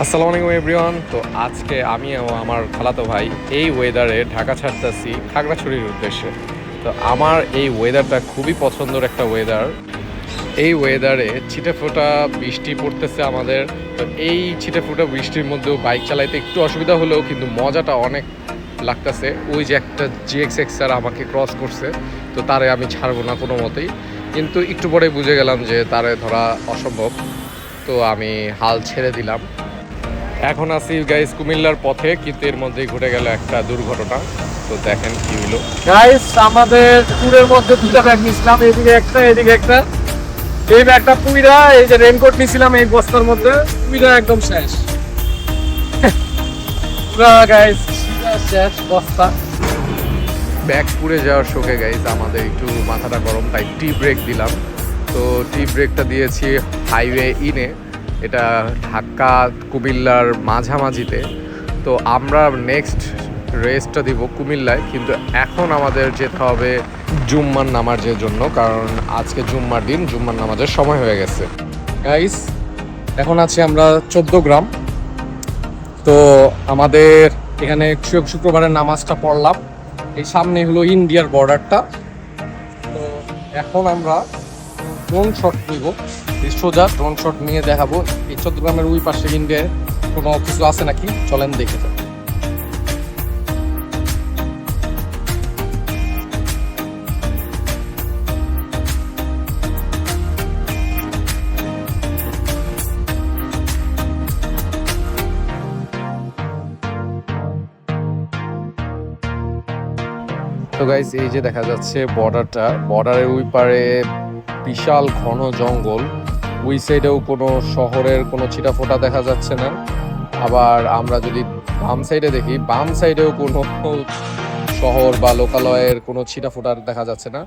আসসালামু আলাইকুম এভরিওয়ান। তো আজকে আমি ও আমার খালাতো ভাই এই ওয়েদারে ঢাকা ছাড়তেছি খাগড়াছড়ির উদ্দেশ্যে। তো আমার এই ওয়েদারটা খুবই পছন্দের একটা ওয়েদার। এই ওয়েদারে ছিটেফোঁটা বৃষ্টি পড়তেছে আমাদের। তো এই ছিটেফোঁটা বৃষ্টির মধ্যেও বাইক চালাইতে একটু অসুবিধা হলেও কিন্তু মজাটা অনেক লাগতেছে। ওই যে একটা GX-X আমাকে ক্রস করছে, তো তারে আমি ছাড়বো না কোনো মতেই। কিন্তু একটু পরে বুঝে গেলাম যে তারে ধরা অসম্ভব, তো আমি হাল ছেড়ে দিলাম। এখন আছি গাইস কুমিল্লার পথে, কিন্তু এর মধ্যেই ঘটে গেল একটা দুর্ঘটনা। তো দেখেন কি হলো। গাইস, আমাদের ট্যুরের মধ্যে দুটো ব্যাগ নিছিলাম, এদিকে একটা এদিকে একটা। এই ব্যাগটা পুইরা, এই যে রেনকোট নিছিলাম এই বস্তার মধ্যে, পুইরা একদম শেষ। পুরা গাইস শেষ বস্তা। ব্যাগ পুড়ে যাওয়ার শোকে গাইস আমাদের একটু মাথাটা গরম, তাই টি ব্রেক দিলাম। তো টি ব্রেকটা দিয়েছি হাইওয়ে ইনে, এটা ঢাকা কুমিল্লার মাঝামাঝিতে। তো আমরা নেক্সট রেসটা দিব কুমিল্লায়, কিন্তু এখন আমাদের যেতে হবে জুম্মার নামাজের জন্য, কারণ আজকে জুম্মার দিন, জুম্মার নামাজের সময় হয়ে গেছে। গাইস, এখন আছি আমরা 14 গ্রাম। তো আমাদের এখানে শুক্রবারের নামাজটা পড়লাম। এই সামনে হলো ইন্ডিয়ার বর্ডারটা। তো এখন আমরা ড্রোন শট নিব, এই সোজা ড্রোন শট নিয়ে দেখাবো এই 14 গ্রামের ওই পাশে ইন্ডিয়ায় কোনো কিছু আছে নাকি, চলেন দেখে যান। তো গাইস, এই যে দেখা যাচ্ছে বর্ডারটা, বর্ডারের ওই পারে বিশাল ঘন জঙ্গল। ওই সাইডেও কোনো শহরের কোনো ছিটাফোঁটা দেখা যাচ্ছে না। আবার আমরা যদি বাম সাইডে দেখি, বাম সাইডেও কোনো শহর বা লোকালয়ের কোনো ছিটাফোঁটা দেখা যাচ্ছে না।